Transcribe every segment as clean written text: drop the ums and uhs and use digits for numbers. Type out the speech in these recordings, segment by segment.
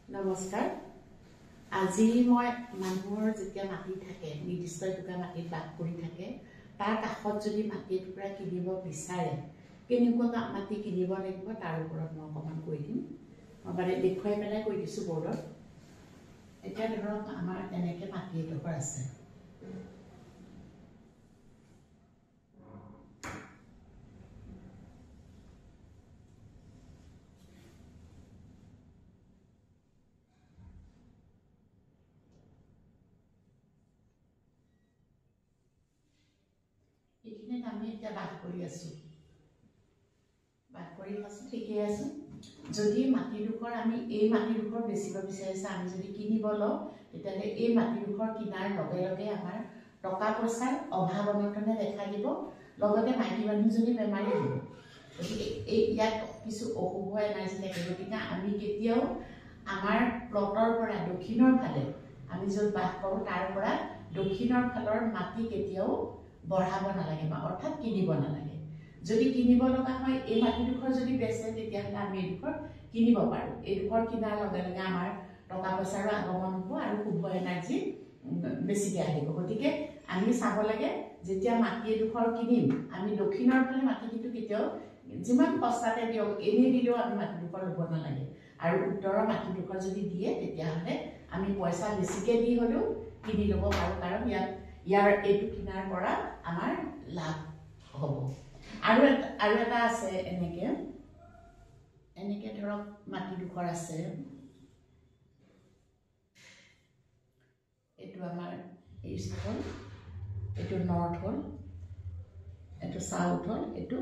নমস্কাৰ আজি মই মানুহৰ যেতিয়া মাটি থাকে নিৰ্দিষ্ট টুকুৰা মাটিত বাস কৰি থাকে তাৰ কাষত যদি মাটি টুকুৰা কিনিব বিচাৰে কেনেকুৱা মাটি কিনিব লাগিব তাৰ ওপৰত মই অকমান কৈ দিম মানে দেখুৱাই পেলাই কৈ দিছো বৰ্ডত এটা ধৰক আমাৰ এনেকে মাটি এডোখৰ আছে এখানে আমি এটা বাস কৰি আছো ঠিকে আছে যদি মাটি দুখৰ আমি এই মাটি দুখৰ বেছিব বিচাৰিছে আমি যদি কিনিব লও তেতিয়ালে এই মাটি দুখৰ কিনাৰ লগে লগে আমাৰ টকা পইচাৰ অভাৱ অনটনে দেখা দিব লগতে মাইকী মানুহজনী বেমাৰী হ'ব গতিকে এই ইয়াত কিছু অসুখ এনাৰ্জি থাকে গতিকে আমি কেতিয়াও আমাৰ প্লটৰ পৰা দক্ষিণৰ ফালে আমি য'ত বাস কৰো তাৰ পৰা দক্ষিণৰ ফালৰ মাটি কেতিয়াও বঢ়াব নালাগে বা অৰ্থাৎ কিনিব নালাগে যদি কিনিব লগা হয় এই মাটি দুখৰ যদি বেছে তেতিয়া হলে আমি এডোখৰ কিনিব পাৰো এডোখৰ কিনাৰ লগে লগে আমাৰ টকা পইচাৰ আগমন হ'ব আৰু শুভ এনাৰ্জি বেছিকৈ আহিব গতিকে আমি চাব লাগে যেতিয়া মাটি এডোখৰ কিনিম আমি দক্ষিণৰ ফালে মাটি কিন্তু কেতিয়াও যিমান সস্তাতে দিয়ক এনে দিলেও আমি মাটি দুখৰ ল'ব নালাগে আৰু উত্তৰৰ মাটি দুখৰ যদি দিয়ে তেতিয়া হলে আমি পইচা বেছিকৈ দি হলেও কিনি ল'ব পাৰো কাৰণ ইয়াৰ এইটো কিনাৰ পৰা আমাৰ লাভ হ'ব আৰু এটা আছে এনেকে ধৰক মাটি দুখৰ আছে এটো আমাৰ ইষ্ট হল এটো নৰ্থ হল এটো সাউথ হল এটো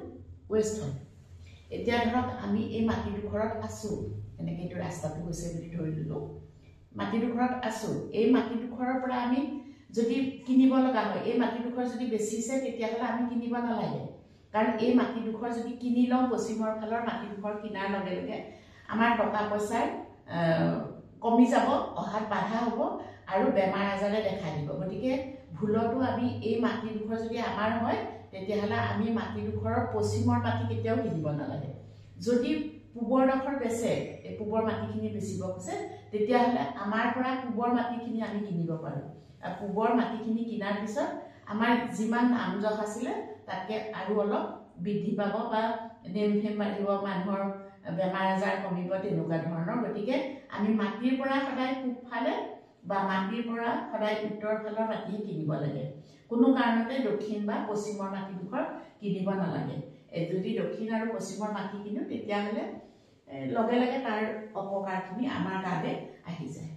ওয়েস্ট হল এতিয়া ধৰক আমি এই মাটি দুখৰত আছো এনেকে এটো ৰাস্তাটো গৈছে বুলি ধৰি ললো মাটি দুখৰত আছো এই মাটি দুখৰৰ পৰা আমি যদি কিনিব লগা হয় এই মাটি দুখৰ যদি বেছিছে তেতিয়া হলে আমি কিনিব নালাগে কাৰণ এই মাটি দুখৰ যদি কিনি লও পশ্চিমৰ ফালৰ মাটি দুখৰ কিনাৰ লগে লগে আমাৰ টকা পইচাৰ কমি যাব অহাত বাধা হ'ব আৰু বেমাৰ আজাৰে দেখা দিব গতিকে ভুলটো আমি এই মাটি দুখৰ যদি আমাৰ হয় তেতিয়া হলে আমি মাটি দুখৰৰ পশ্চিমৰ মাটি কেতিয়াও কিনিব নালাগে যদি পূবৰ ডখৰ বেছে এই পূবৰ মাটিখিনি বেছিব কৈছে তেতিয়া হলে আমাৰ পৰা পূবৰ মাটিখিনি আমি কিনিব পাৰো পূবৰ মাটিখিনি কিনাৰ পিছত আমাৰ যিমান আমজখ আছিল তাকে আৰু অলপ বৃদ্ধি পাব বা নেমফেম বাঢ়িব মানুহৰ বেমাৰ আজাৰ কমিব তেনেকুৱা ধৰণৰ গতিকে আমি মাটিৰ পৰা সদায় পূব ফালে বা মাটিৰ পৰা সদায় উত্তৰ ফালৰ মাটি কিনিব লাগে কোনো কাৰণতে দক্ষিণ বা পশ্চিমৰ মাটি দুখৰ কিনিব নালাগে যদি দক্ষিণ আৰু পশ্চিমৰ মাটি কিনো তেতিয়া হলে লগে লগে তাৰ অপকাৰখিনি আমাৰ গাতে আহি যায়